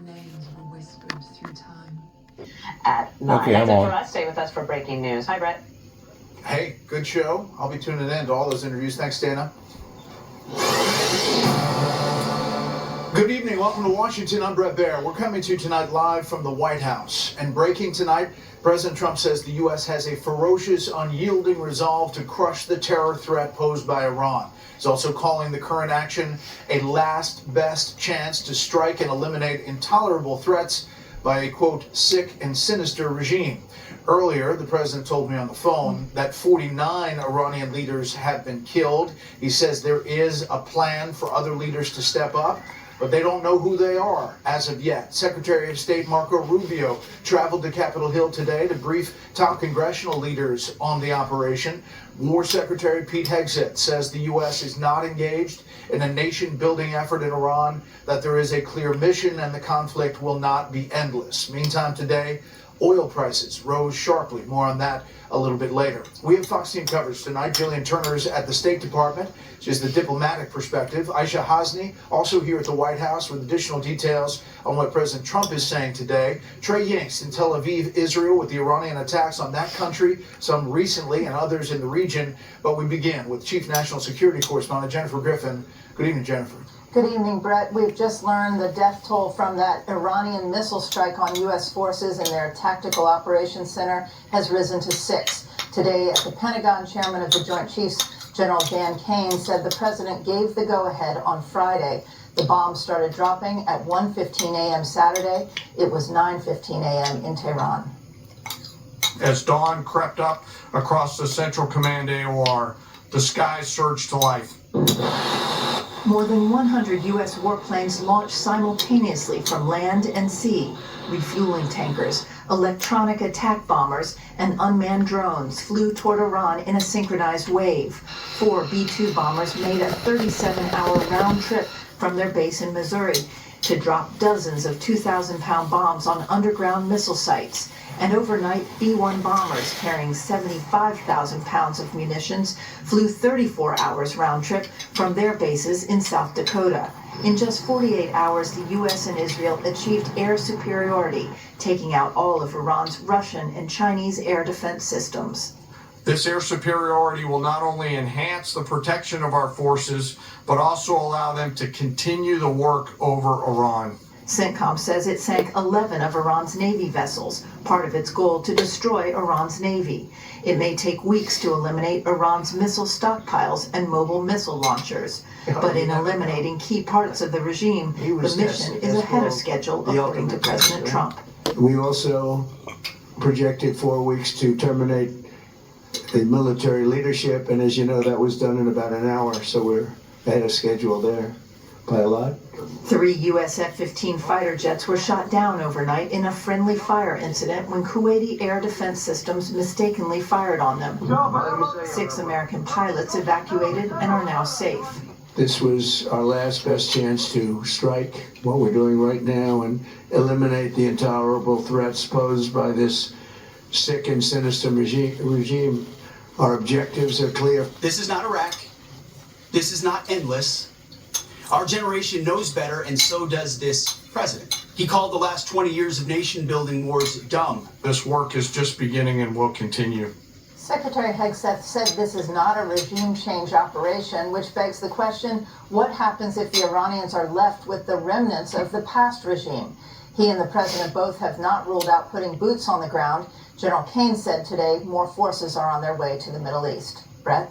Names were whispered through time. At 9. Okay, That's I'm it on. for us. Stay with us for breaking news. Hi, Brett. Hey, good show. I'll be tuning in to all those interviews. Thanks, Dana. Good evening. Welcome to Washington. I'm Brett Baer. We're coming to you tonight live from the White House. And breaking tonight, President Trump says the U.S. has a ferocious, unyielding resolve to crush the terror threat posed by Iran. He's also calling the current action a last best chance to strike and eliminate intolerable threats by a, quote, sick and sinister regime. Earlier, the president told me on the phone that 49 Iranian leaders have been killed. He says there is a plan for other leaders to step up, but they don't know who they are as of yet. Secretary of State Marco Rubio traveled to Capitol Hill today to brief top congressional leaders on the operation. War Secretary Pete Hegseth says the U.S. is not engaged in a nation-building effort in Iran, that there is a clear mission and the conflict will not be endless. Meantime, today, oil prices rose sharply. More on that a little bit later. We have Fox Team coverage tonight. Jillian Turner's at the State Department. She's the diplomatic perspective. Aisha Hasni also here at the White House with additional details on what President Trump is saying today. Trey Yanks in Tel Aviv, Israel, with the Iranian attacks on that country, some recently and others in the region. But we begin with Chief National Security Correspondent Jennifer Griffin. Good evening, Jennifer. Good evening, Brett. We've just learned the death toll from that Iranian missile strike on U.S. forces in their Tactical Operations Center has risen to 6. Today at the Pentagon, Chairman of the Joint Chiefs, General Dan Kane, said the president gave the go-ahead on Friday. The bombs started dropping at 1:15 a.m. Saturday. It was 9:15 a.m. in Tehran. As dawn crept up across the Central Command AOR, the skies surged to life. More than 100 U.S. warplanes launched simultaneously from land and sea. Refueling tankers, electronic attack bombers, and unmanned drones flew toward Iran in a synchronized wave. 4 B-2 bombers made a 37-hour round trip from their base in Missouri to drop dozens of 2,000-pound bombs on underground missile sites. And overnight, B-1 bombers carrying 75,000 pounds of munitions flew 34 hours round trip from their bases in South Dakota. In just 48 hours, the U.S. and Israel achieved air superiority, taking out all of Iran's Russian and Chinese air defense systems. This air superiority will not only enhance the protection of our forces, but also allow them to continue the work over Iran. CENTCOM says it sank 11 of Iran's Navy vessels, part of its goal to destroy Iran's Navy. It may take weeks to eliminate Iran's missile stockpiles and mobile missile launchers. But in eliminating key parts of the regime, the mission is ahead of schedule, according to President Trump. We also projected 4 weeks to terminate the military leadership, and as you know, that was done in about an hour, so we're ahead of schedule there by a lot. 3 U.S. F-15 fighter jets were shot down overnight in a friendly fire incident when Kuwaiti air defense systems mistakenly fired on them. 6 American pilots evacuated and are now safe. This was our last best chance to strike what we're doing right now and eliminate the intolerable threats posed by this sick and sinister regime. Our objectives are clear. This is not Iraq. This is not endless. Our generation knows better, and so does this president. He called the last 20 years of nation-building wars dumb. This work is just beginning and will continue. Secretary Hegseth said this is not a regime change operation, which begs the question, what happens if the Iranians are left with the remnants of the past regime? He and the president both have not ruled out putting boots on the ground. General Kane said today more forces are on their way to the Middle East. Brett?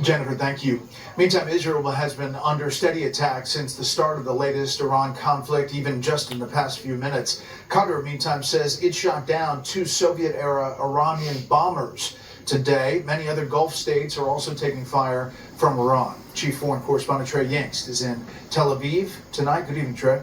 Jennifer, thank you. Meantime, Israel has been under steady attack since the start of the latest Iran conflict, even just in the past few minutes. Qatar, meantime, says it shot down 2 Soviet-era Iranian bombers today. Many other Gulf states are also taking fire from Iran. Chief Foreign Correspondent Trey Yanks is in Tel Aviv tonight. Good evening, Trey.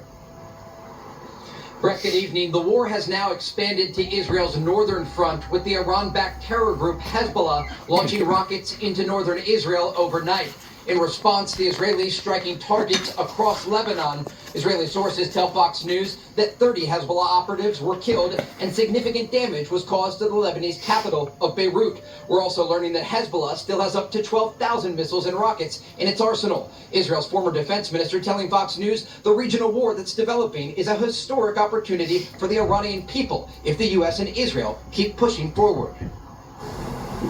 Brett, good evening. The war has now expanded to Israel's northern front, with the Iran-backed terror group Hezbollah launching rockets into northern Israel overnight. In response, the Israelis striking targets across Lebanon. Israeli sources tell Fox News that 30 Hezbollah operatives were killed and significant damage was caused to the Lebanese capital of Beirut. We're also learning that Hezbollah still has up to 12,000 missiles and rockets in its arsenal. Israel's former defense minister telling Fox News the regional war that's developing is a historic opportunity for the Iranian people if the U.S. and Israel keep pushing forward.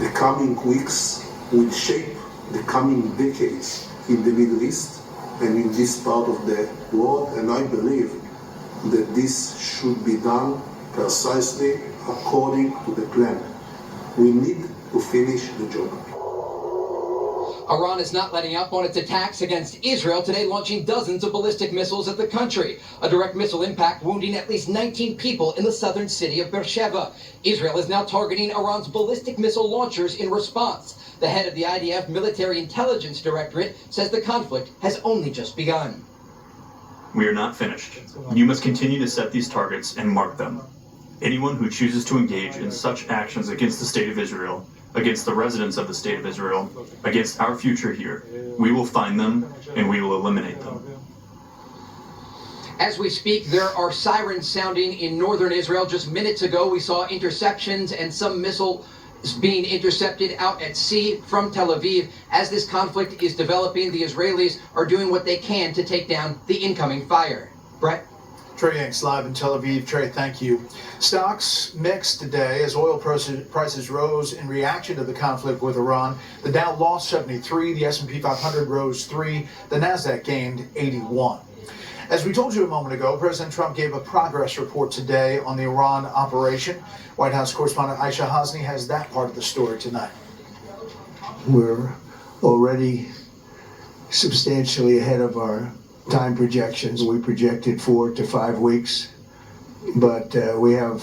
The coming weeks will shape the coming decades in the Middle East and in this part of the world, and I believe that this should be done precisely according to the plan. We need to finish the job. Iran is not letting up on its attacks against Israel, today launching dozens of ballistic missiles at the country. A direct missile impact wounding at least 19 people in the southern city of Beersheba. Israel is now targeting Iran's ballistic missile launchers in response. The head of the IDF Military Intelligence Directorate says the conflict has only just begun. We are not finished. You must continue to set these targets and mark them. Anyone who chooses to engage in such actions against the State of Israel, against the residents of the State of Israel, against our future here, we will find them and we will eliminate them. As we speak, there are sirens sounding in northern Israel. Just minutes ago, we saw interceptions and some missiles being intercepted out at sea from Tel Aviv. As this conflict is developing, the Israelis are doing what they can to take down the incoming fire. Brett? Trey Yanks live in Tel Aviv. Trey, thank you. Stocks mixed today as oil prices rose in reaction to the conflict with Iran. The Dow lost 73, the S&P 500 rose 3, the Nasdaq gained 81. As we told you a moment ago, President Trump gave a progress report today on the Iran operation. White House correspondent Aisha Hasni has that part of the story tonight. We're already substantially ahead of our time projections. We projected 4 to 5 weeks, but we have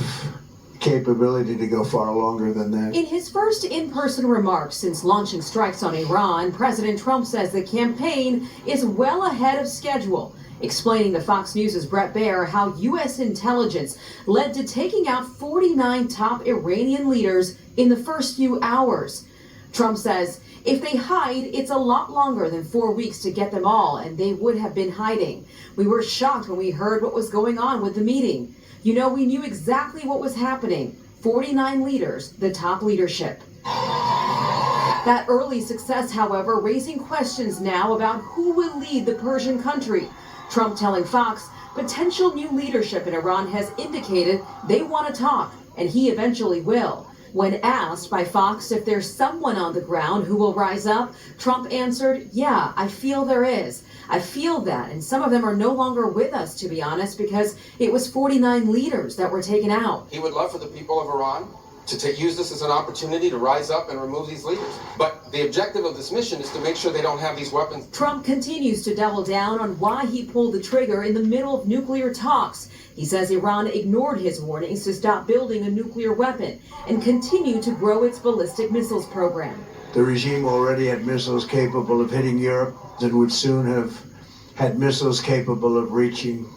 capability to go far longer than that. In his first in-person remarks since launching strikes on Iran, President Trump says the campaign is well ahead of schedule, explaining to Fox News' Brett Baer how U.S. intelligence led to taking out 49 top Iranian leaders in the first few hours. Trump says if they hide, it's a lot longer than 4 weeks to get them all, and they would have been hiding. We were shocked when we heard what was going on with the meeting. You know, we knew exactly what was happening. 49 leaders, the top leadership. That early success, however, raising questions now about who will lead the Persian country. Trump telling Fox potential new leadership in Iran has indicated they want to talk, and he eventually will. When asked by Fox if there's someone on the ground who will rise up, Trump answered, yeah, I feel there is. I feel that, and some of them are no longer with us, to be honest, because it was 49 leaders that were taken out. He would love for the people of Iran to use this as an opportunity to rise up and remove these leaders. But the objective of this mission is to make sure they don't have these weapons. Trump continues to double down on why he pulled the trigger in the middle of nuclear talks. He says Iran ignored his warnings to stop building a nuclear weapon and continue to grow its ballistic missiles program. The regime already had missiles capable of hitting Europe and would soon have had missiles capable of reaching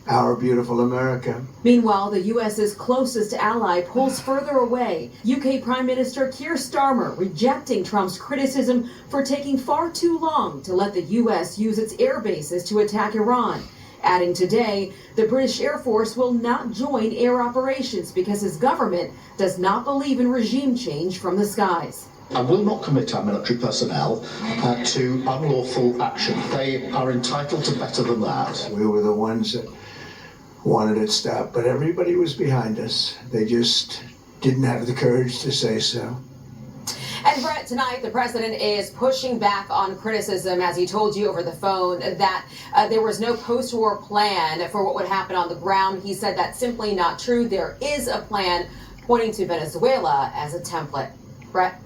our beautiful America. Meanwhile, the U.S.'s closest ally pulls further away. UK Prime Minister Keir Starmer rejecting Trump's criticism for taking far too long to let the U.S. use its air bases to attack Iran. Adding today, the British Air Force will not join air operations because his government does not believe in regime change from the skies. And will not commit our military personnel to unlawful action. They are entitled to better than that. We were the ones that wanted it stopped, but everybody was behind us. They just didn't have the courage to say so. And Brett, tonight the president is pushing back on criticism, as he told you over the phone, that there was no post-war plan for what would happen on the ground. He said that's simply not true. There is a plan, pointing to Venezuela as a template. Brett?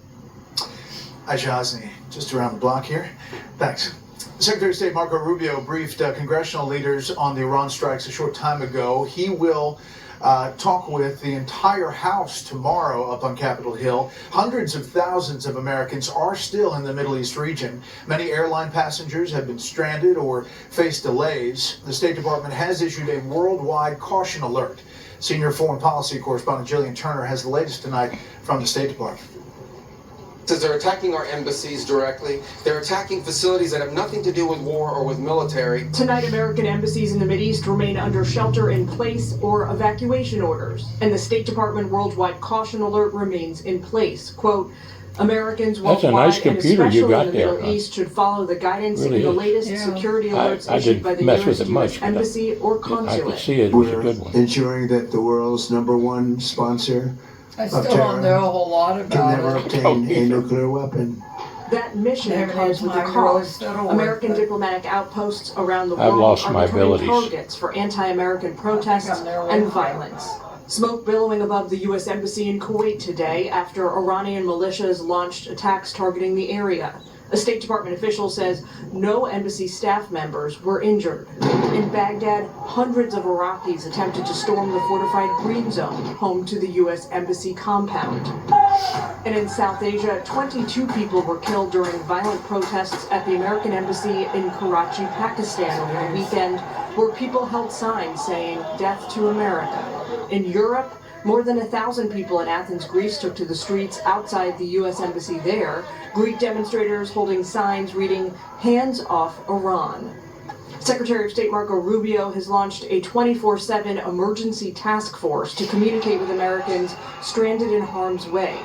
Aisha Hasni, just around the block here. Thanks. Secretary of State Marco Rubio briefed congressional leaders on the Iran strikes a short time ago. He will talk with the entire House tomorrow up on Capitol Hill. Hundreds of thousands of Americans are still in the Middle East region. Many airline passengers have been stranded or face delays. The State Department has issued a worldwide caution alert. Senior foreign policy correspondent Jillian Turner has the latest tonight from the State Department. They're attacking our embassies directly. They're attacking facilities that have nothing to do with war or with military. Tonight, American embassies in the Mideast remain under shelter-in-place or evacuation orders, and the State Department worldwide caution alert remains in place. Quote, Americans worldwide, nice computer and you especially got in the there, Middle East, should follow the guidance Really in the is. latest security alerts I issued by the didn't mess with nearest it much, U.S. but embassy or I could consulate. see it was a We're good one. ensuring that the world's #1 sponsor I of still don't terror know a whole lot can about never it. obtain a nuclear weapon. That mission Never comes did with a mine really cost. settle American with it. diplomatic outposts around the I've world lost are my becoming abilities. targets for anti-American protests I'm nearly and there. violence. Smoke billowing above the U.S. Embassy in Kuwait today after Iranian militias launched attacks targeting the area. A State Department official says no embassy staff members were injured. In Baghdad, hundreds of Iraqis attempted to storm the fortified Green Zone, home to the U.S. Embassy compound. And in South Asia, 22 people were killed during violent protests at the American Embassy in Karachi, Pakistan over the weekend, where people held signs saying, "Death to America." In Europe, more than 1,000 people in Athens, Greece took to the streets outside the U.S. Embassy there, Greek demonstrators holding signs reading, "Hands off Iran." Secretary of State Marco Rubio has launched a 24/7 emergency task force to communicate with Americans stranded in harm's way,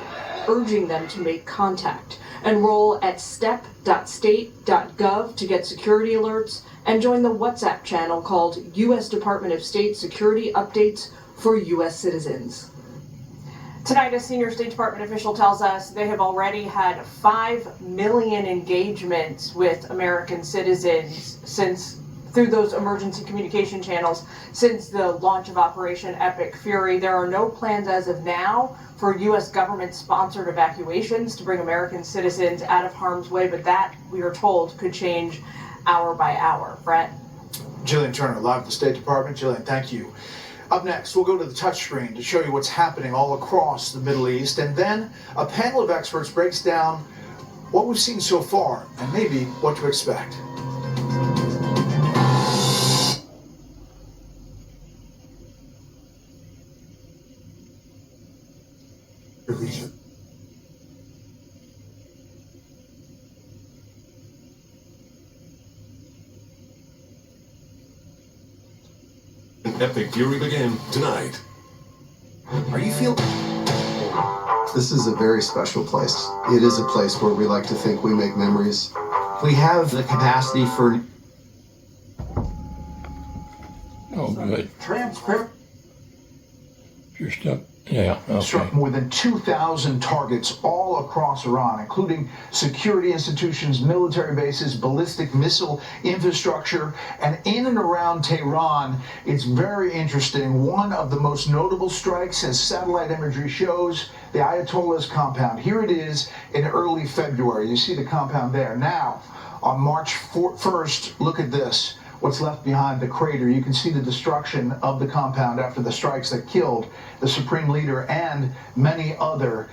urging them to make contact. Enroll at step.state.gov to get security alerts and join the WhatsApp channel called U.S. Department of State Security Updates for U.S. citizens. Tonight, a senior State Department official tells us they have already had 5 million engagements with American citizens through those emergency communication channels since the launch of Operation Epic Fury. There are no plans as of now for U.S. government-sponsored evacuations to bring American citizens out of harm's way, but that, we are told, could change hour by hour. Brett? Jillian Turner, live at the State Department. Jillian, thank you. Up next, we'll go to the touchscreen to show you what's happening all across the Middle East, and then a panel of experts breaks down what we've seen so far and maybe what to expect. Epic Fury begin tonight. Are you feeling? This is a very special place. It is a place where we like to think we make memories. We have the capacity for... Oh, good. Transparent. You're stuck. Yeah, okay. Struck more than 2,000 targets all across Iran, including security institutions, military bases, ballistic missile infrastructure, and in and around Tehran. It's very interesting. One of the most notable strikes, as satellite imagery shows, the Ayatollah's compound. Here it is in early February. You see the compound there. Now, on March 1st, look at this. What's left behind the crater. You can see the destruction of the compound after the strikes that killed the supreme leader and many other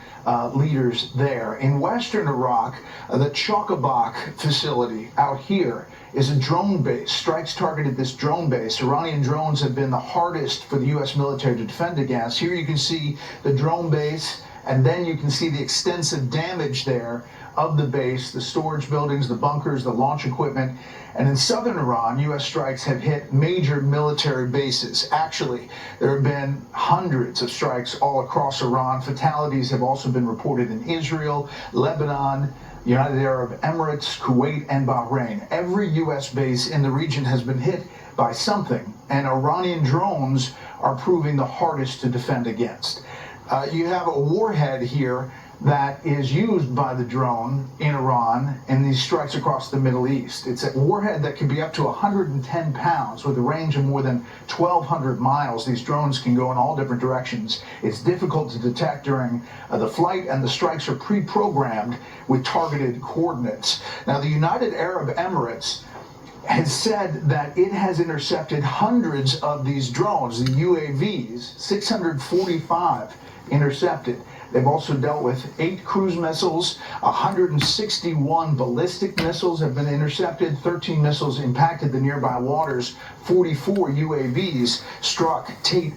leaders there. In western Iraq, the Chokabak facility out here is a drone base. Strikes targeted this drone base. Iranian drones have been the hardest for the U.S. military to defend against. Here you can see the drone base, and then you can see the extensive damage there of the base, the storage buildings, the bunkers, the launch equipment. And in southern Iran, U.S. strikes have hit major military bases. Actually, there have been hundreds of strikes all across Iran. Fatalities have also been reported in Israel, Lebanon, United Arab Emirates, Kuwait, and Bahrain. Every U.S. base in the region has been hit by something, and Iranian drones are proving the hardest to defend against. You have a warhead here that is used by the drone in Iran in these strikes across the Middle East. It's a warhead that can be up to 110 pounds with a range of more than 1,200 miles. These drones can go in all different directions. It's difficult to detect during the flight, and the strikes are pre-programmed with targeted coordinates. Now, the United Arab Emirates has said that it has intercepted hundreds of these drones, the UAVs, 645 intercepted. They've also dealt with 8 cruise missiles, 161 ballistic missiles have been intercepted, 13 missiles impacted the nearby waters, 44 UAVs struck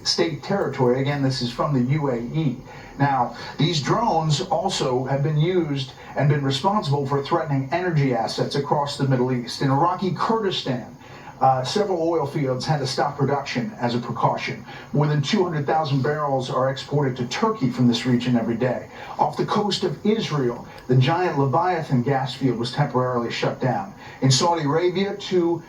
state territory. Again, this is from the UAE. Now, these drones also have been used and been responsible for threatening energy assets across the Middle East. In Iraqi Kurdistan, several oil fields had to stop production as a precaution. More than 200,000 barrels are exported to Turkey from this region every day. Off the coast of Israel, the giant Leviathan gas field was temporarily shut down. In Saudi Arabia, 2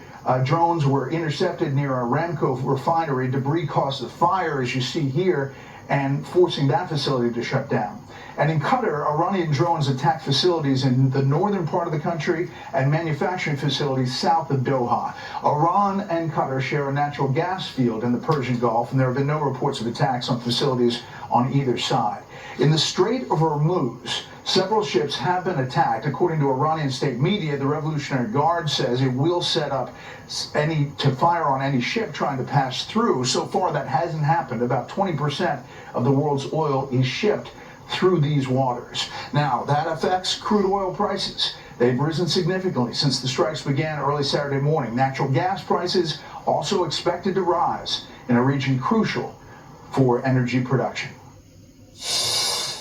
drones were intercepted near Aramco refinery. Debris caused a fire, as you see here, and forcing that facility to shut down. And in Qatar, Iranian drones attacked facilities in the northern part of the country and manufacturing facilities south of Doha. Iran and Qatar share a natural gas field in the Persian Gulf, and there have been no reports of attacks on facilities on either side. In the Strait of Hormuz, several ships have been attacked. According to Iranian state media, the Revolutionary Guard says it will set up to fire on any ship trying to pass through. So far, that hasn't happened. About 20% of the world's oil is shipped through these waters. Now, that affects crude oil prices. They've risen significantly since the strikes began early Saturday morning. Natural gas prices also expected to rise in a region crucial for energy production.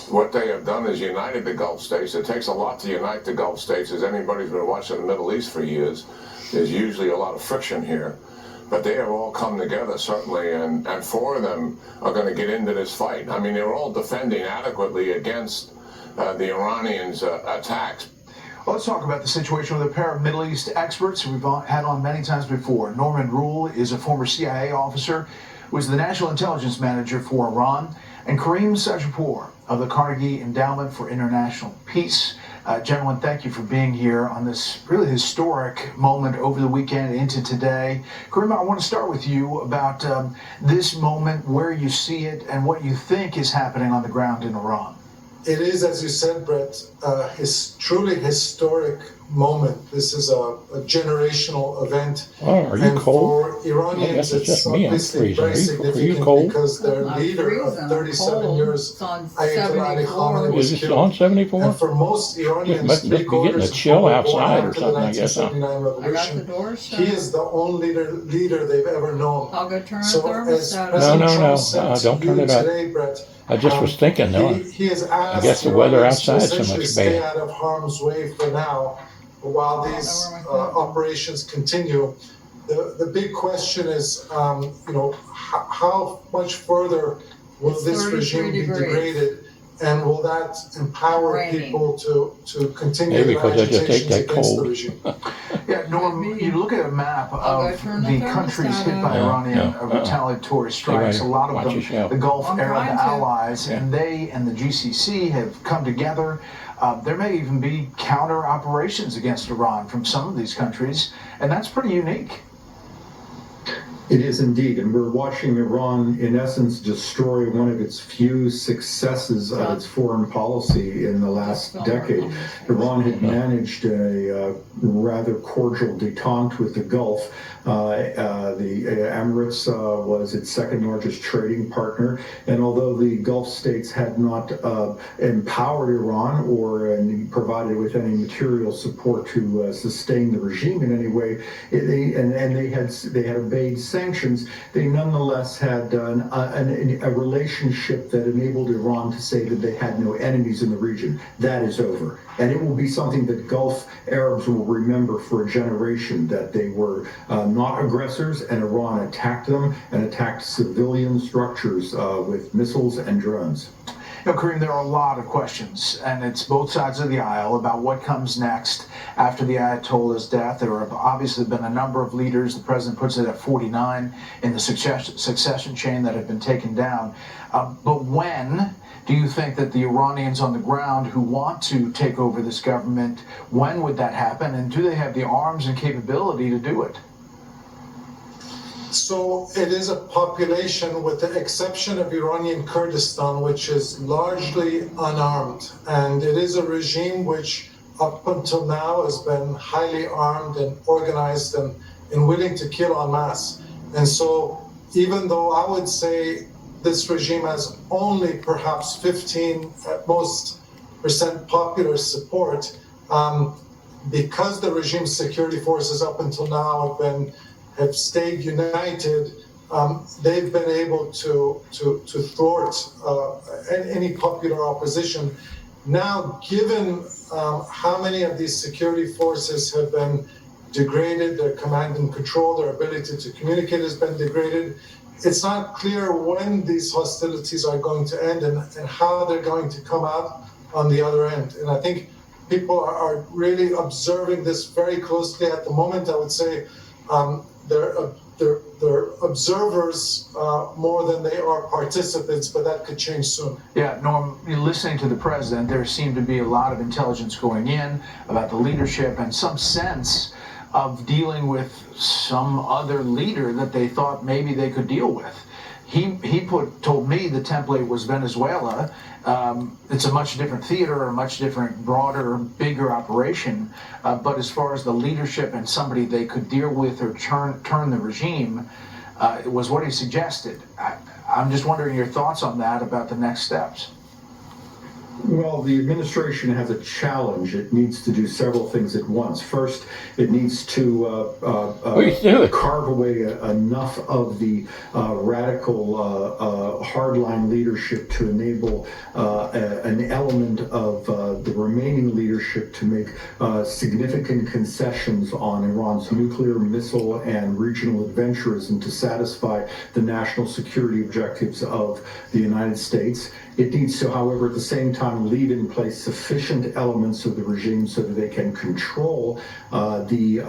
What they have done is united the Gulf states. It takes a lot to unite the Gulf states. As anybody's been watching the Middle East for years, there's usually a lot of friction here. But they have all come together, certainly, and 4 of them are going to get into this fight. I mean, they're all defending adequately against the Iranians' attacks. Well, let's talk about the situation with a pair of Middle East experts we've had on many times before. Norman Rule is a former CIA officer, was the National Intelligence Manager for Iran, and Kareem Sajpour of the Carnegie Endowment for International Peace. Gentlemen, thank you for being here on this really historic moment over the weekend into today. Kareem, I want to start with you about this moment, where you see it, and what you think is happening on the ground in Iran. It is, as you said, Brett, truly historic moment. This is a generational event. Oh, are you and cold? For Iranians, it's just me. I'm obviously very freezing. Are you significant cold? because their leader of 37 years, Ayatollah Ali Khamenei, was Is it killed. on 74? And for most Iranians, Must be getting a chill outside or something, I guess. Huh? Revolution, he is the only leader they've ever known. I'll go turn So the as thermostat President on. Trump said don't to turn you it up. today, Brett, I just was thinking, though. he has asked I guess the weather Iranians to outside is so essentially much stay bad. out of harm's way for now while these operations continue. The big question is, how much further will It's this 33 regime be degrees. degraded, and will that empower Raining. people to continue Maybe their because I just ate agitations that against the cold. regime? Yeah, Norm, you look at a map I'll of go turn the the countries thermostat hit by on. Iranian retaliatory strikes. A lot of Watch them, yourself. the Gulf I'm Arab trying to. allies, and they and the GCC have come together. There may even be counter operations against Iran from some of these countries, and that's pretty unique. It is indeed, and we're watching Iran, in essence, destroy one of its few successes of its foreign policy in the last decade. Iran had managed a rather cordial detente with the Gulf. The Emirates was its second largest trading partner, and although the Gulf states had not empowered Iran or provided with any material support to sustain the regime in any way, they had obeyed sanctions, they nonetheless had a relationship that enabled Iran to say that they had no enemies in the region. That is over. And it will be something that Gulf Arabs will remember for a generation, that they were not aggressors, and Iran attacked them and attacked civilian structures with missiles and drones. Kareem, there are a lot of questions, and it's both sides of the aisle about what comes next after the Ayatollah's death. There have obviously been a number of leaders, the president puts it at 49 in the succession chain, that have been taken down. But when do you think that the Iranians on the ground who want to take over this government, when would that happen, and do they have the arms and capability to do it? So it is a population, with the exception of Iranian Kurdistan, which is largely unarmed. And it is a regime which up until now has been highly armed and organized and willing to kill en masse. And so even though I would say this regime has only perhaps 15 at most % popular support, because the regime's security forces up until now have stayed united, they've been able to thwart any popular opposition. Now, given how many of these security forces have been degraded, their command and control, their ability to communicate has been degraded, it's not clear when these hostilities are going to end and how they're going to come out on the other end. And I think people are really observing this very closely at the moment. I would say they're observers more than they are participants, but that could change soon. Yeah, Norm, listening to the president, there seemed to be a lot of intelligence going in about the leadership and some sense of dealing with some other leader that they thought maybe they could deal with. He told me the template was Venezuela. It's a much different theater, a much different, broader, bigger operation. But as far as the leadership and somebody they could deal with or turn the regime, it was what he suggested. I'm just wondering your thoughts on that, about the next steps. Well, the administration has a challenge. It needs to do several things at once. First, it needs to carve away enough of the radical hardline leadership to enable an element of the remaining leadership to make significant concessions on Iran's nuclear, missile, and regional adventurism to satisfy the national security objectives of the United States. It needs to, however, at the same time, leave in place sufficient elements of the regime so that they can control the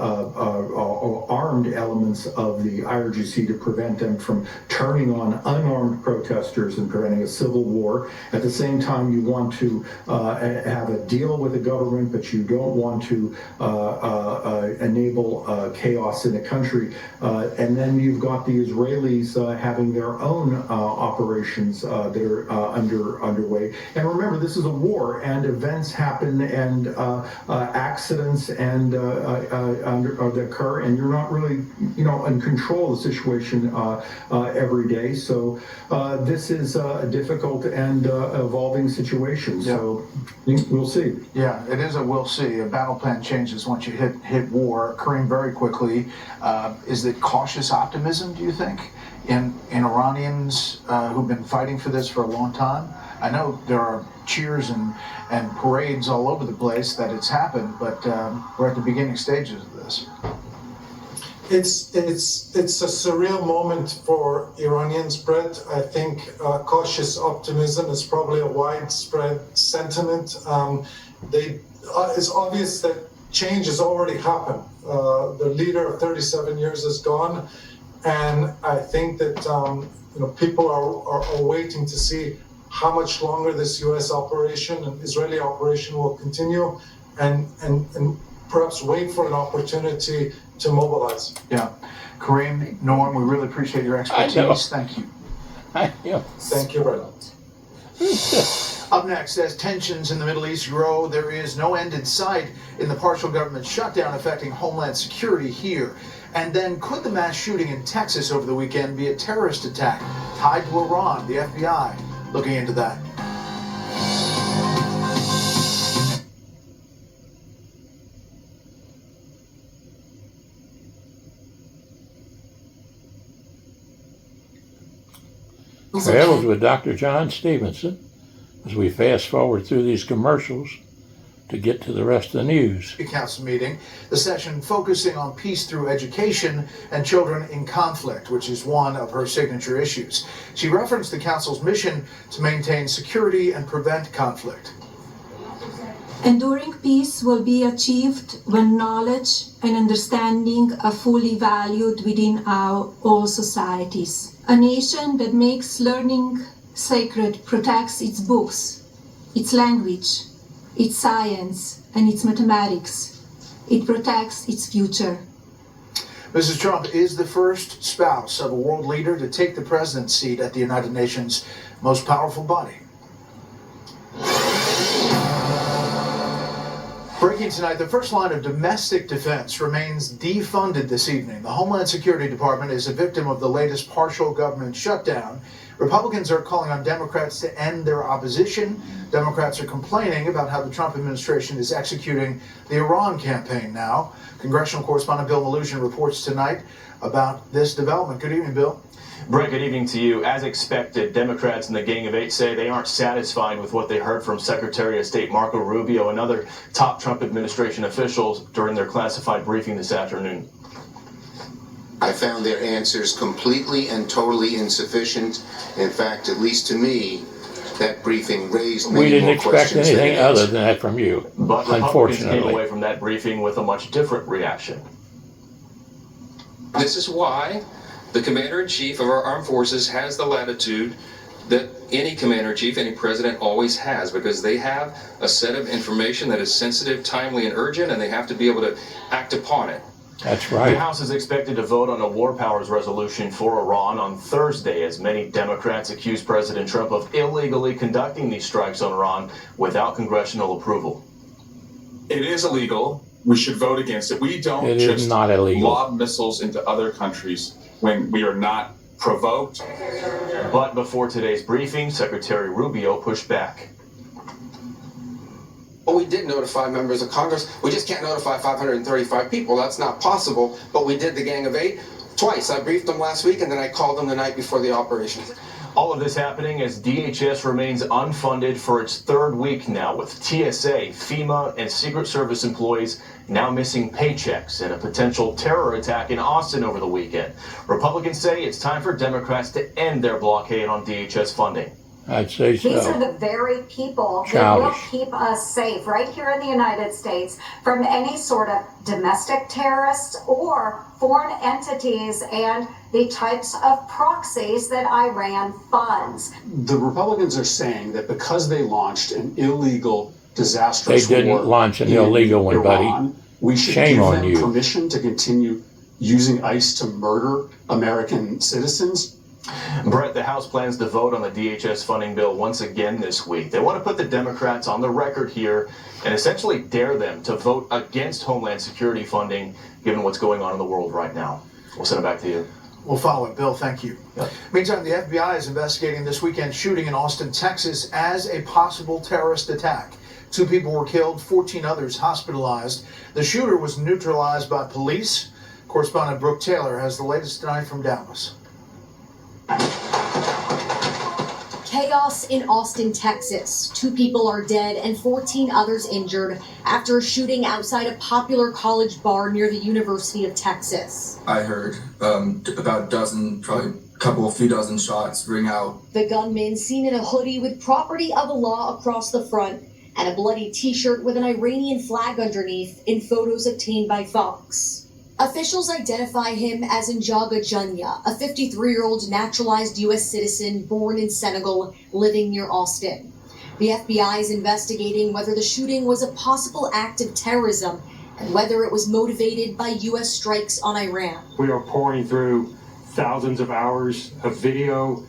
armed elements of the IRGC to prevent them from turning on unarmed protesters and preventing a civil war. At the same time, you want to have a deal with the government, but you don't want to enable chaos in the country. And then you've got the Israelis having their own operations that are underway. And remember, this is a war, and events happen, and accidents and occur, and you're not really, in control of the situation every day. So this is a difficult and evolving situation. Yeah. So we'll see. Yeah, it is a we'll see. A battle plan changes once you hit war, occurring very quickly. Is it cautious optimism, do you think, in Iranians who've been fighting for this for a long time? I know there are cheers and parades all over the place that it's happened, but we're at the beginning stages of this. It's a surreal moment for Iranians, Brett. I think cautious optimism is probably a widespread sentiment. It's obvious that change has already happened. The leader of 37 years is gone, and I think that people are waiting to see how much longer this U.S. operation and Israeli operation will continue, and perhaps wait for an opportunity to mobilize. Yeah. Kareem, Norm, we really appreciate your expertise. Thank you. Thank you, Brett. Up next, as tensions in the Middle East grow, there is no end in sight in the partial government shutdown affecting Homeland Security here. And then, could the mass shooting in Texas over the weekend be a terrorist attack tied to Iran? The FBI looking into that. That was with Dr. John Stephenson, as we fast forward through these commercials to get to the rest of the news. Council meeting, the session focusing on peace through education and children in conflict, which is one of her signature issues. She referenced the council's mission to maintain security and prevent conflict. Enduring peace will be achieved when knowledge and understanding are fully valued within all societies. A nation that makes learning sacred protects its books, its language, its science, and its mathematics. It protects its future. Mrs. Trump is the first spouse of a world leader to take the president's seat at the United Nations' most powerful body. Breaking breaking tonight, the first line of domestic defense remains defunded this evening. The Homeland Security Department is a victim of the latest partial government shutdown. Republicans are calling on Democrats to end their opposition. Democrats are complaining about how the Trump administration is executing the Iran campaign now. Congressional correspondent Bill Malugin reports tonight about this development. Good evening, Bill. Brett, good evening to you. As expected, Democrats in the Gang of Eight say they aren't satisfied with what they heard from Secretary of State Marco Rubio and other top Trump administration officials during their classified briefing this afternoon. I found their answers completely and totally insufficient. In fact, at least to me, that briefing raised many We didn't more expect questions than anything it other answered. than that from you, But Republicans came unfortunately. away from that briefing with a much different reaction. This is why the Commander-in-Chief of our armed forces has the latitude that any Commander-in-Chief, any president always has, because they have a set of information that is sensitive, timely, and urgent, and they have to be able to act upon it. That's right. The House is expected to vote on a war powers resolution for Iran on Thursday, as many Democrats accuse President Trump of illegally conducting these strikes on Iran without congressional approval. It is illegal. We should vote against it. We don't It is just not illegal. lob missiles into other countries when we are not provoked. But before today's briefing, Secretary Rubio pushed back. Well, we did notify members of Congress. We just can't notify 535 people. That's not possible. But we did the Gang of Eight twice. I briefed them last week, and then I called them the night before the operation. All of this happening as DHS remains unfunded for its third week now, with TSA, FEMA, and Secret Service employees now missing paychecks and a potential terror attack in Austin over the weekend. Republicans say it's time for Democrats to end their blockade on DHS funding. I'd say so. These are the very people that will keep us safe right here in the United States from any sort of domestic terrorists or foreign entities and the types of proxies that Iran funds. The Republicans are saying that because they launched an illegal, disastrous They didn't war launch an in illegal one, Iran, buddy. we should Shame give on them you. permission to continue using ICE to murder American citizens. Brett, the House plans to vote on the DHS funding bill once again this week. They want to put the Democrats on the record here and essentially dare them to vote against Homeland Security funding, given what's going on in the world right now. We'll send it back to you. We'll follow it, Bill. Thank you. Yep. Meantime, the FBI is investigating this weekend shooting in Austin, Texas as a possible terrorist attack. 2 people were killed, 14 others hospitalized. The shooter was neutralized by police. Correspondent Brooke Taylor has the latest tonight from Dallas. Chaos in Austin, Texas. 2 people are dead and 14 others injured after a shooting outside a popular college bar near the University of Texas. I heard about a dozen, probably a few dozen shots ring out. The gunman seen in a hoodie with property of Allah across the front and a bloody t-shirt with an Iranian flag underneath in photos obtained by Fox. Officials identify him as JjjJesus, a 53-year-old naturalized U.S. citizen born in Senegal, living near Austin. The FBI is investigating whether the shooting was a possible act of terrorism and whether it was motivated by U.S. strikes on Iran. We are pouring through thousands of hours of video.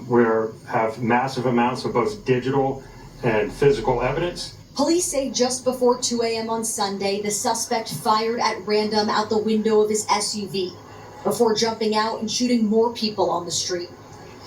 We have massive amounts of both digital and physical evidence. Police say just before 2 a.m. on Sunday, the suspect fired at random out the window of his SUV before jumping out and shooting more people on the street.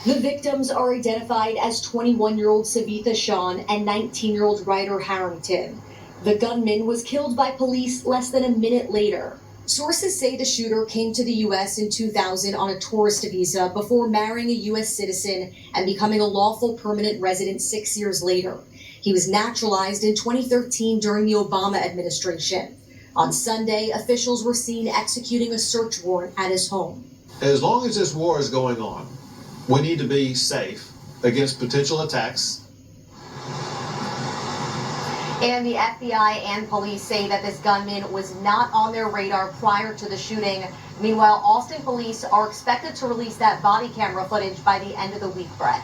The victims are identified as 21-year-old Savitha Shawn and 19-year-old Ryder Harrington. The gunman was killed by police less than a minute later. Sources say the shooter came to the U.S. in 2000 on a tourist visa before marrying a U.S. citizen and becoming a lawful permanent resident 6 years later. He was naturalized in 2013 during the Obama administration. On Sunday, officials were seen executing a search warrant at his home. As long as this war is going on, we need to be safe against potential attacks. And the FBI and police say that this gunman was not on their radar prior to the shooting. Meanwhile, Austin police are expected to release that body camera footage by the end of the week, Brett.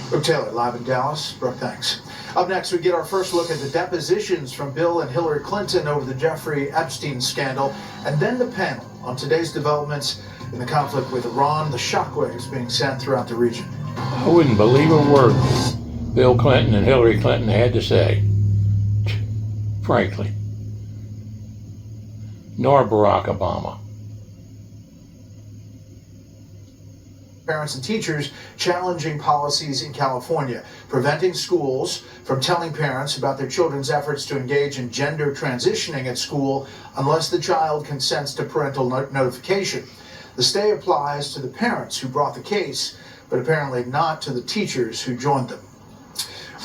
Brooke Taylor, live in Dallas. Brooke, thanks. Up next, we get our first look at the depositions from Bill and Hillary Clinton over the Jeffrey Epstein scandal, and then the panel on today's developments in the conflict with Iran, the shockwaves being sent throughout the region. I wouldn't believe a word Bill Clinton and Hillary Clinton had to say. frankly, nor Barack Obama. Parents and teachers challenging policies in California, preventing schools from telling parents about their children's efforts to engage in gender transitioning at school unless the child consents to parental notification. The stay applies to the parents who brought the case, but apparently not to the teachers who joined them.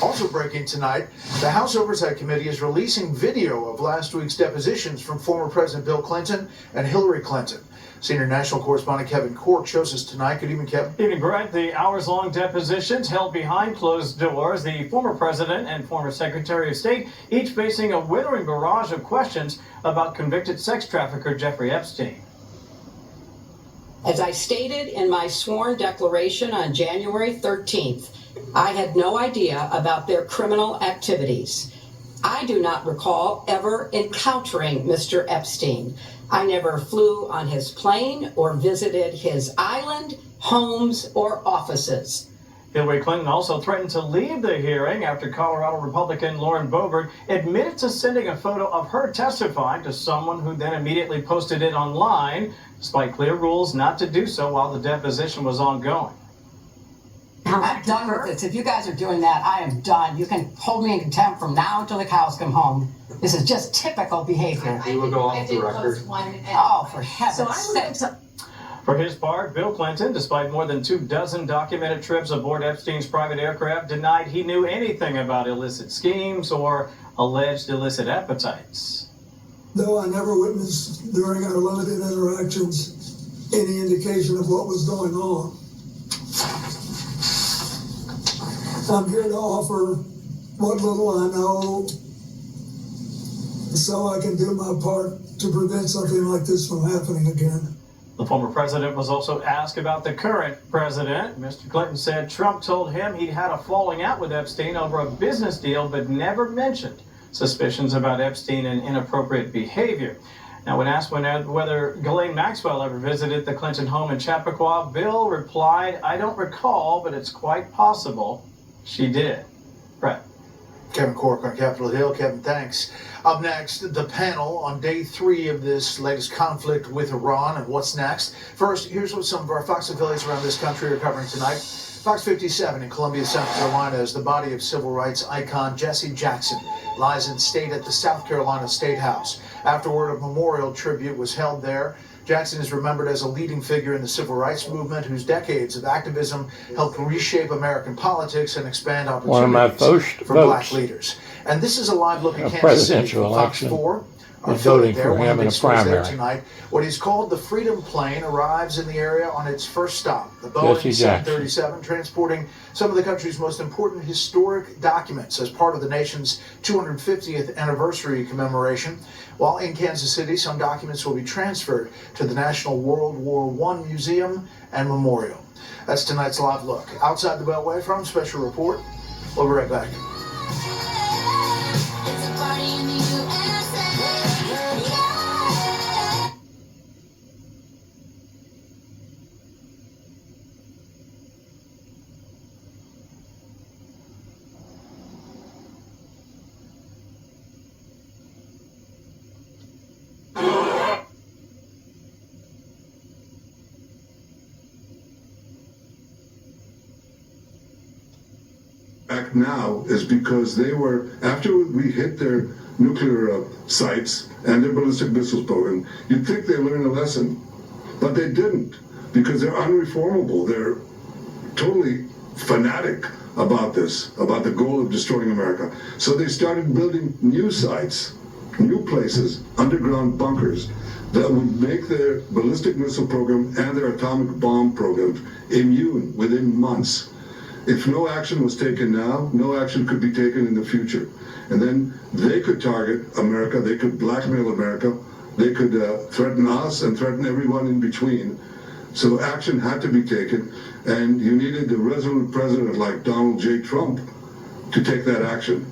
Also breaking tonight, the House Oversight Committee is releasing video of last week's depositions from former President Bill Clinton and Hillary Clinton. Senior national correspondent Kevin Cork shows us tonight. Good evening, Kevin. Evening, Brett. The hours-long depositions held behind closed doors. The former president and former Secretary of State each facing a withering barrage of questions about convicted sex trafficker Jeffrey Epstein. As I stated in my sworn declaration on January 13th, I had no idea about their criminal activities. I do not recall ever encountering Mr. Epstein. I never flew on his plane or visited his island, homes, or offices. Hillary Clinton also threatened to leave the hearing after Colorado Republican Lauren Boebert admitted to sending a photo of her testifying to someone who then immediately posted it online, despite clear rules not to do so while the deposition was ongoing. I'm done with this. If you guys are doing that, I am done. You can hold me in contempt from now until the cows come home. This is just typical behavior. We will go off the record. Oh, for heaven's sake. For his part, Bill Clinton, despite more than 24 documented trips aboard Epstein's private aircraft, denied he knew anything about illicit schemes or alleged illicit appetites. Though I never witnessed during our limited interactions any indication of what was going on, I'm here to offer what little I know so I can do my part to prevent something like this from happening again. The former president was also asked about the current president. Mr. Clinton said Trump told him he'd had a falling out with Epstein over a business deal, but never mentioned suspicions about Epstein and inappropriate behavior. Now, when asked whether Ghislaine Maxwell ever visited the Clinton home in Chappaqua, Bill replied, "I don't recall, but it's quite possible she did." Brett. Kevin Cork on Capitol Hill. Kevin, thanks. Up next, the panel on day 3 of this latest conflict with Iran and what's next. First, here's what some of our Fox affiliates around this country are covering tonight. Fox 57 in Columbia, South Carolina, as the body of civil rights icon Jesse Jackson lies in state at the South Carolina State House. Afterward, a memorial tribute was held there. Jackson is remembered as a leading figure in the civil rights movement whose decades of activism helped reshape American politics and expand opportunities for black leaders. And this is a live look at Kansas City from Fox 4. Our voting there, for him in a primary. Tonight, what is called the Freedom Plane arrives in the area on its first stop. The Boeing 737 transporting some of the country's most important historic documents as part of the nation's 250th anniversary commemoration. While in Kansas City, some documents will be transferred to the National World War I Museum and Memorial. That's tonight's live look. Outside the Beltway from Special Report. We'll be right back. Back now is because they were, after we hit their nuclear sites and their ballistic missiles program, you'd think they learned a lesson, but they didn't, because they're unreformable. They're totally fanatic about this, about the goal of destroying America. So they started building new sites, new places, underground bunkers that would make their ballistic missile program and their atomic bomb programs immune within months. If no action was taken now, no action could be taken in the future. And then they could target America, they could blackmail America, they could threaten us and threaten everyone in between. So action had to be taken, and you needed a resolute president like Donald J. Trump to take that action.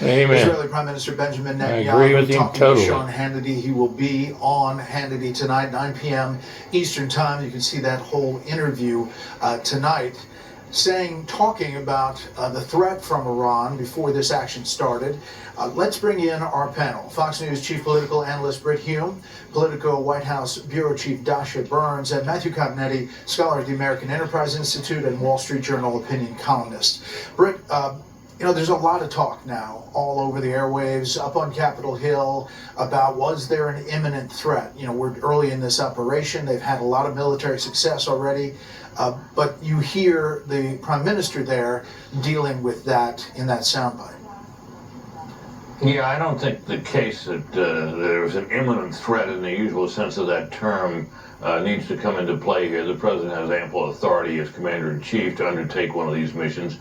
Amen. Israeli Prime Minister Benjamin Netanyahu I agree with him talking totally. to Sean Hannity. He will be on Hannity tonight, 9 p.m. Eastern Time. You can see that whole interview tonight. talking about the threat from Iran before this action started. Let's bring in our panel. Fox News Chief Political Analyst Brit Hume, Politico White House Bureau Chief Dasha Burns, and Matthew Continetti, scholar at the American Enterprise Institute and Wall Street Journal opinion columnist. Brit, you know, there's a lot of talk now all over the airwaves, up on Capitol Hill, about was there an imminent threat? You know, we're early in this operation. They've had a lot of military success already. But you hear the Prime Minister there dealing with that in that soundbite. Yeah, I don't think the case that there's an imminent threat in the usual sense of that term needs to come into play here. The President has ample authority as Commander-in-Chief to undertake one of these missions.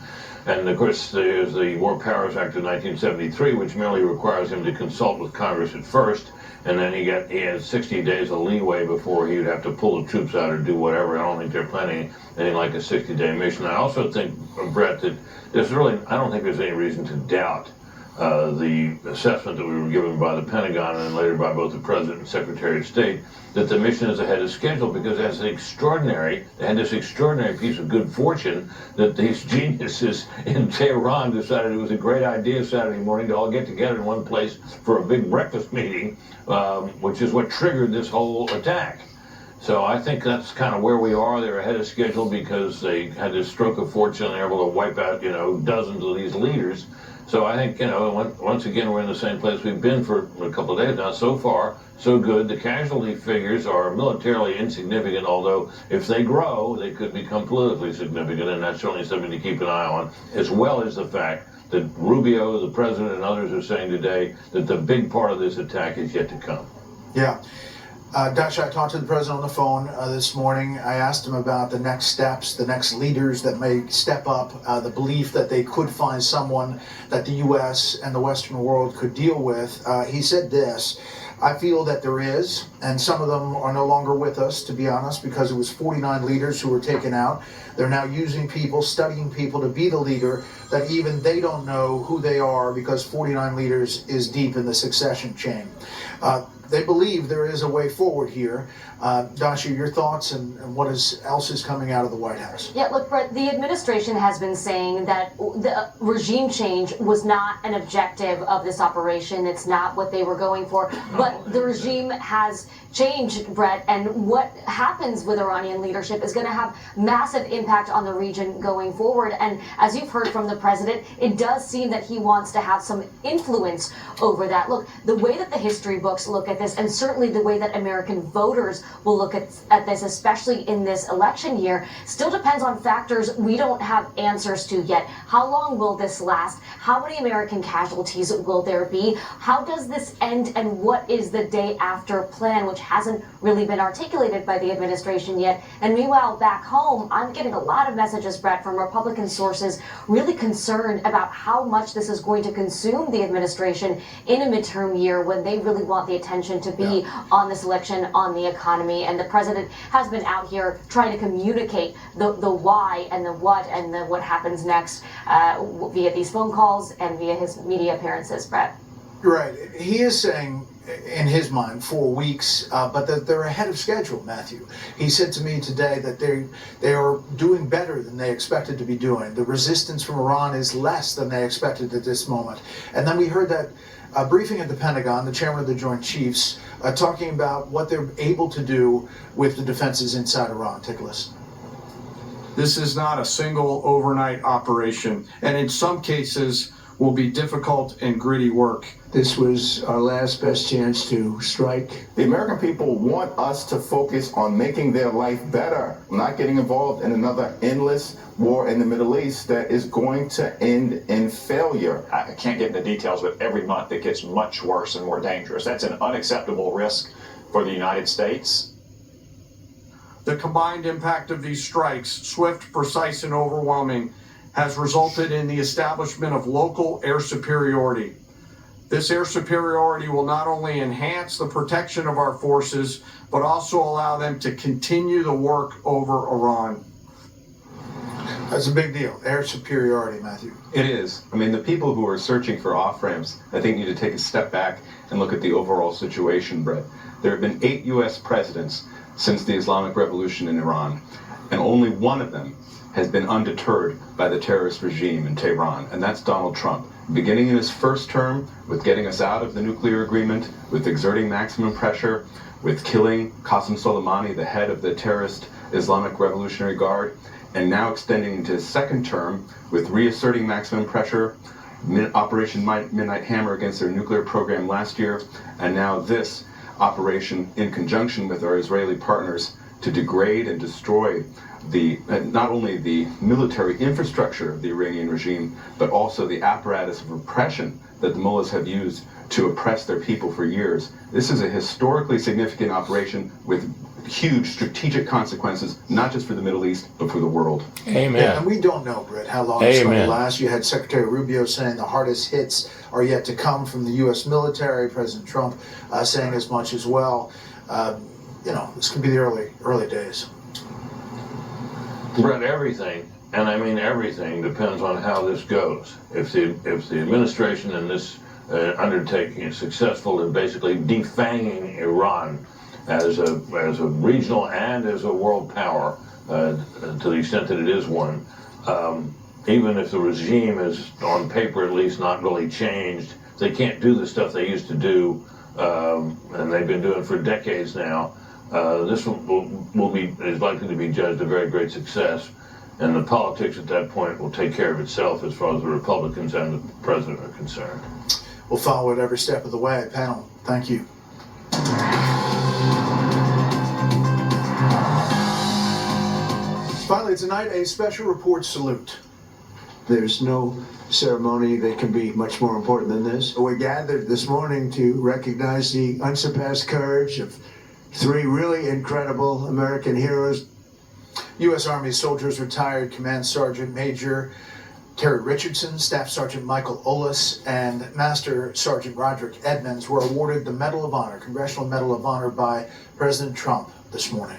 And of course, there's the War Powers Act of 1973, which merely requires him to consult with Congress at first, and then he had 60 days of leeway before he would have to pull the troops out or do whatever. I don't think they're planning anything like a 60-day mission. I also think, Brett, that I don't think there's any reason to doubt the assessment that we were given by the Pentagon and later by both the President and Secretary of State that the mission is ahead of schedule, because they had this extraordinary piece of good fortune that these geniuses in Tehran decided it was a great idea Saturday morning to all get together in one place for a big breakfast meeting, which is what triggered this whole attack. So I think that's kind of where we are. They're ahead of schedule because they had this stroke of fortune and they're able to wipe out, dozens of these leaders. So I think, once again, we're in the same place we've been for a couple of days now. So far, so good. The casualty figures are militarily insignificant, although if they grow, they could become politically significant, and that's certainly something to keep an eye on, as well as the fact that Rubio, the President, and others are saying today that the big part of this attack is yet to come. Yeah. Dasha, I talked to the President on the phone this morning. I asked him about the next steps, the next leaders that may step up, the belief that they could find someone that the U.S. and the Western world could deal with. He said this: I feel that there is, and some of them are no longer with us, to be honest, because it was 49 leaders who were taken out. They're now using people, studying people to be the leader that even they don't know who they are, because 49 leaders is deep in the succession chain. They believe there is a way forward here. Dasha, your thoughts and what else is coming out of the White House? Yeah, look, Brett, the administration has been saying that the regime change was not an objective of this operation. It's not what they were going for. But the regime has changed, Brett, and what happens with Iranian leadership is going to have massive impact on the region going forward. And as you've heard from the President, it does seem that he wants to have some influence over that. Look, the way that the history books look at this, and certainly the way that American voters will look at this, especially in this election year, still depends on factors we don't have answers to yet. How long will this last? How many American casualties will there be? How does this end, and what is the day after plan, which hasn't really been articulated by the administration yet? And meanwhile, back home, I'm getting a lot of messages, Brett, from Republican sources really concerned about how much this is going to consume the administration in a midterm year when they really want the attention to be on this election, on the economy. And the President has been out here trying to communicate the why and the what happens next via these phone calls and via his media appearances, Brett. Right. He is saying, in his mind, 4 weeks, but that they're ahead of schedule, Matthew. He said to me today that they are doing better than they expected to be doing. The resistance from Iran is less than they expected at this moment. And then we heard that briefing at the Pentagon, the chairman of the Joint Chiefs, talking about what they're able to do with the defenses inside Iran. Take a listen. This is not a single overnight operation, and in some cases will be difficult and gritty work. This was our last best chance to strike. The American people want us to focus on making their life better, not getting involved in another endless war in the Middle East that is going to end in failure. I can't get into details, but every month it gets much worse and more dangerous. That's an unacceptable risk for the United States. The combined impact of these strikes, swift, precise, and overwhelming, has resulted in the establishment of local air superiority. This air superiority will not only enhance the protection of our forces, but also allow them to continue the work over Iran. That's a big deal. Air superiority, Matthew. It is. I mean, the people who are searching for off-ramps, I think, need to take a step back and look at the overall situation, Brett. There have been 8 U.S. presidents since the Islamic Revolution in Iran, and only one of them has been undeterred by the terrorist regime in Tehran, and that's Donald Trump. Beginning in his first term with getting us out of the nuclear agreement, with exerting maximum pressure, with killing Qasem Soleimani, the head of the terrorist Islamic Revolutionary Guard, and now extending into his second term with reasserting maximum pressure, Operation Midnight Hammer against their nuclear program last year, and now this operation in conjunction with our Israeli partners to degrade and destroy not only the military infrastructure of the Iranian regime, but also the apparatus of repression that the mullahs have used to oppress their people for years. This is a historically significant operation with huge strategic consequences, not just for the Middle East, but for the world. Amen. Yeah, and we don't know, Britt, how long it's going to last. You had Secretary Rubio saying the hardest hits are yet to come from the U.S. military. President Trump saying as much as well. This could be the early days. Brett, everything, and I mean everything, depends on how this goes. If the administration in this undertaking is successful in basically defanging Iran as a regional and as a world power, to the extent that it is one, even if the regime is on paper at least not really changed, they can't do the stuff they used to do, and they've been doing for decades now. This is likely to be judged a very great success, and the politics at that point will take care of itself as far as the Republicans and the president are concerned. We'll follow it every step of the way. Panel, thank you. Finally tonight, a special report salute. There's no ceremony that can be much more important than this. We gathered this morning to recognize the unsurpassed courage of 3 really incredible American heroes. U.S. Army soldiers retired Command Sergeant Major Terry Richardson, Staff Sergeant Michael Ollis, and Master Sergeant Roderick Edmonds were awarded the Medal of Honor, Congressional Medal of Honor, by President Trump this morning.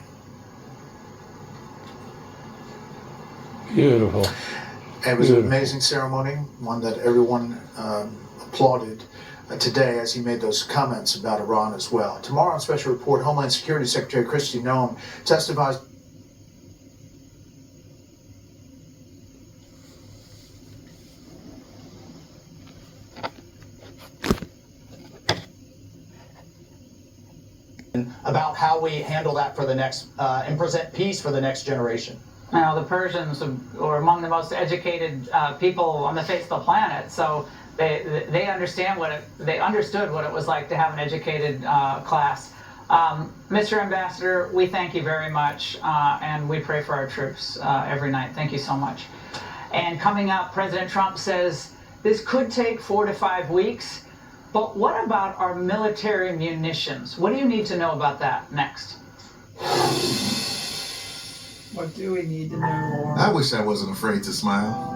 Beautiful. It was an amazing ceremony, one that everyone applauded today as he made those comments about Iran as well. Tomorrow on Special Report, Homeland Security Secretary Kristi Noem testifies. About how we handle that for the next and present peace for the next generation. Now, the Persians were among the most educated people on the face of the planet, so they understood what it was like to have an educated class. Mr. Ambassador, we thank you very much, and we pray for our troops every night. Thank you so much. And coming up, President Trump says this could take 4 to 5 weeks, but what about our military munitions? What do you need to know about that next? What do we need to know more? I wish I wasn't afraid to smile.